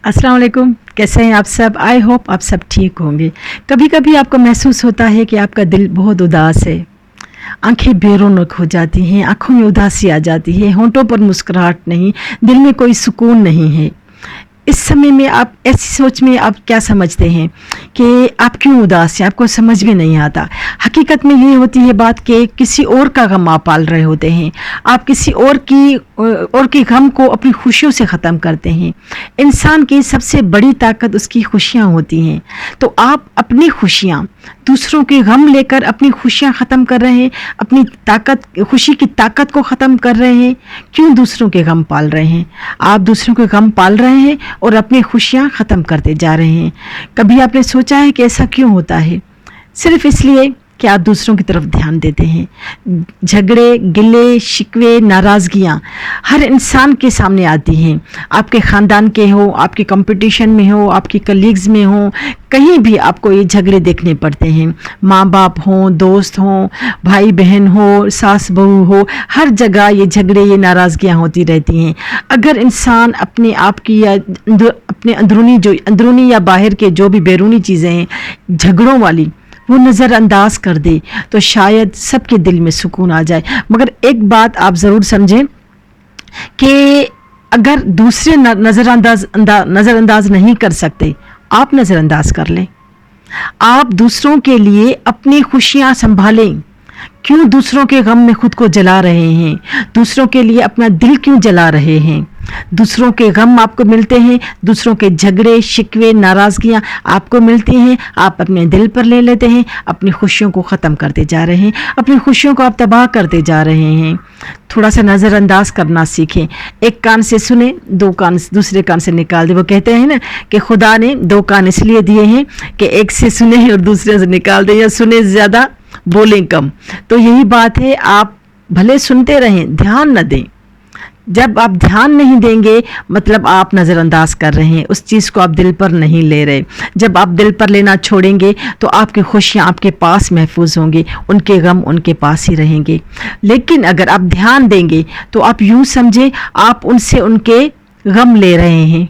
अस्सलाम वालेकुम, कैसे हैं आप सब? आई होप आप सब ठीक होंगे। कभी कभी आपको महसूस होता है कि आपका दिल बहुत उदास है, आंखें बेरौनक हो जाती हैं, आंखों में उदासी आ जाती है, होंठों पर मुस्कुराहट नहीं, दिल में कोई सुकून नहीं है। इस समय में आप ऐसी सोच में आप क्या समझते हैं कि आप क्यों उदास हैं? आपको समझ में नहीं आता। हकीकत में ये होती है बात कि किसी और का गम आप पाल रहे होते हैं। आप किसी और के गम को अपनी खुशियों से ख़त्म करते हैं। इंसान की सबसे बड़ी ताकत उसकी खुशियाँ होती हैं। तो आप अपनी खुशियाँ दूसरों के गम लेकर अपनी खुशियाँ ख़त्म कर रहे हैं, अपनी खुशी की ताकत को ख़त्म कर रहे हैं। क्यों दूसरों के गम पाल रहे हैं? आप दूसरों के गम पाल रहे हैं और अपनी खुशियाँ ख़त्म करते जा रहे हैं। कभी आपने सोचा है कि ऐसा क्यों होता है? सिर्फ इसलिए कि आप दूसरों की तरफ ध्यान देते हैं। झगड़े, गिले, शिकवे, नाराज़गियाँ हर इंसान के सामने आती हैं। आपके ख़ानदान के हो, आपके कंपटीशन में हो, आपकी कलीग्स में हो, कहीं भी आपको ये झगड़े देखने पड़ते हैं। माँ बाप हों, दोस्त हों, भाई बहन हो, सास बहू हो, हर जगह ये झगड़े, ये नाराज़गियाँ होती रहती हैं। अगर इंसान अपने आप की या अपने अंदरूनी या बाहर के जो भी बैरूनी चीज़ें हैं झगड़ों वाली, वो नज़रअंदाज कर दे तो शायद सबके दिल में सुकून आ जाए। मगर एक बात आप ज़रूर समझें कि अगर दूसरे नज़रअंदाज नहीं कर सकते, आप नज़रअंदाज कर लें। आप दूसरों के लिए अपनी खुशियाँ संभालें। क्यों दूसरों के गम में खुद को जला रहे हैं? दूसरों के लिए अपना दिल क्यों जला रहे हैं? दूसरों के गम आपको मिलते हैं, दूसरों के झगड़े, शिकवे, नाराज़गियाँ आपको मिलती हैं, आप अपने दिल पर ले लेते हैं, अपनी खुशियों को ख़त्म करते जा रहे हैं, अपनी खुशियों को आप तबाह करते जा रहे हैं। थोड़ा सा नज़रअंदाज करना सीखें। एक कान से सुने, दो कान दूसरे कान से निकाल दे। वो कहते हैं ना कि खुदा ने दो कान इसलिए दिए हैं कि एक से सुने और दूसरे से निकाल दें, या सुने ज़्यादा बोलें कम। तो यही बात है, आप भले सुनते रहें, ध्यान न दें। जब आप ध्यान नहीं देंगे मतलब आप नज़रअंदाज कर रहे हैं, उस चीज़ को आप दिल पर नहीं ले रहे। जब आप दिल पर लेना छोड़ेंगे तो आपकी खुशियाँ आपके पास महफूज होंगी, उनके गम उनके पास ही रहेंगे। लेकिन अगर आप ध्यान देंगे तो आप यूँ समझे आप उनसे उनके गम ले रहे हैं,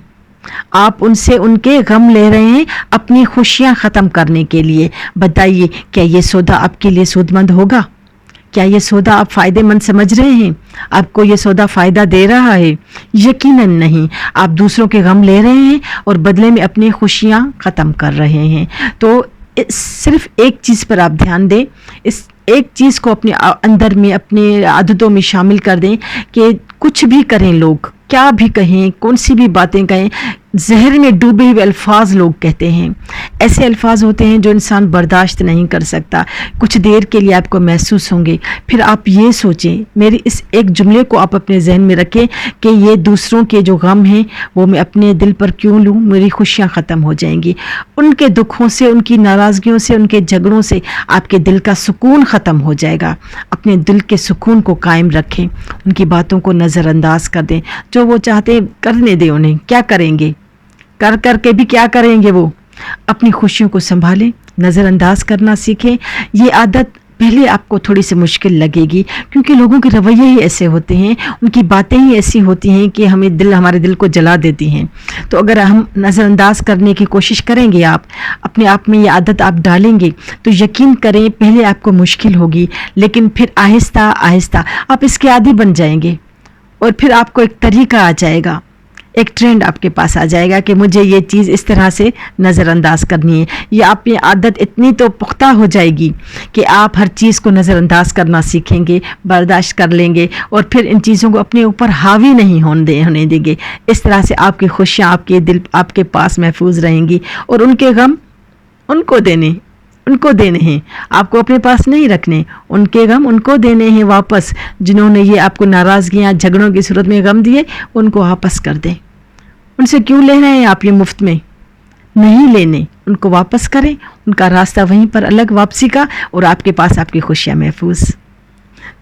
आप उनसे उनके गम ले रहे हैं अपनी खुशियाँ ख़त्म करने के लिए। बताइए, क्या ये सौदा आपके लिए सूदमंद होगा? क्या ये सौदा आप फ़ायदेमंद समझ रहे हैं? आपको ये सौदा फ़ायदा दे रहा है? यकीनन नहीं। आप दूसरों के गम ले रहे हैं और बदले में अपनी खुशियाँ ख़त्म कर रहे हैं। तो सिर्फ एक चीज़ पर आप ध्यान दें, इस एक चीज़ को अपने अंदर में, अपने आदतों में शामिल कर दें कि कुछ भी करें लोग, क्या भी कहें, कौन सी भी बातें कहें, जहर में डूबे हुए अल्फाज लोग कहते हैं। ऐसे अल्फाज होते हैं जो इंसान बर्दाश्त नहीं कर सकता। कुछ देर के लिए आपको महसूस होंगे, फिर आप ये सोचें, मेरी इस एक जुमले को आप अपने जहन में रखें कि ये दूसरों के जो गम हैं वो मैं अपने दिल पर क्यों लूँ? मेरी खुशियाँ ख़त्म हो जाएंगी। उनके दुखों से, उनकी नाराज़गियों से, उनके झगड़ों से आपके दिल का सुकून ख़त्म हो जाएगा। अपने दिल के सुकून को कायम रखें, उनकी बातों को नज़रअंदाज कर दें। जो वो चाहते करने दें, उन्हें क्या करेंगे, कर करके भी क्या करेंगे वो। अपनी खुशियों को संभालें, नज़रअंदाज करना सीखें। ये आदत पहले आपको थोड़ी सी मुश्किल लगेगी क्योंकि लोगों के रवैये ही ऐसे होते हैं, उनकी बातें ही ऐसी होती हैं कि हमारे दिल को जला देती हैं। तो अगर हम नज़रअंदाज करने की कोशिश करेंगे, आप अपने आप में ये आदत आप डालेंगे तो यकीन करें पहले आपको मुश्किल होगी, लेकिन फिर आहिस्ता आहिस्ता आप इसके आदी बन जाएंगे और फिर आपको एक तरीका आ जाएगा, एक ट्रेंड आपके पास आ जाएगा कि मुझे ये चीज़ इस तरह से नज़रअंदाज करनी है। ये आप ये आदत इतनी तो पुख्ता हो जाएगी कि आप हर चीज़ को नज़रअंदाज करना सीखेंगे, बर्दाश्त कर लेंगे और फिर इन चीज़ों को अपने ऊपर हावी नहीं होने देंगे। इस तरह से आपकी खुशियाँ आपके दिल, आपके पास महफूज रहेंगी और उनके गम उनको देने हैं, आपको अपने पास नहीं रखने। उनके गम उनको देने हैं वापस। जिन्होंने ये आपको नाराज़गियाँ, झगड़ों की सूरत में गम दिए, उनको वापस कर दें। उनसे क्यों ले रहे हैं आप ये मुफ्त में? नहीं लेने, उनको वापस करें। उनका रास्ता वहीं पर अलग वापसी का, और आपके पास आपकी खुशियाँ महफूज।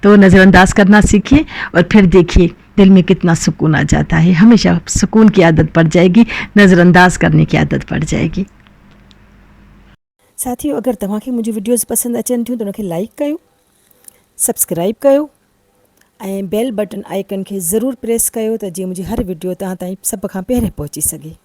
तो नज़रअंदाज करना सीखिए और फिर देखिए दिल में कितना सुकून आ जाता है। हमेशा सुकून की आदत पड़ जाएगी, नज़रअंदाज करने की आदत पड़ जाएगी। साथियों, अगर तव्हांखे मुंहिंजी वीडियोज़ पसंदि अचनि थियूं त उनखे लाइक कयो, सब्सक्राइब कयो ऐं बेल बटन आइकन खे ज़रूरु प्रेस कयो त जीअं मुंहिंजी हर वीडियो तव्हां ताईं सभ खां पहिरियों पहुची सघे।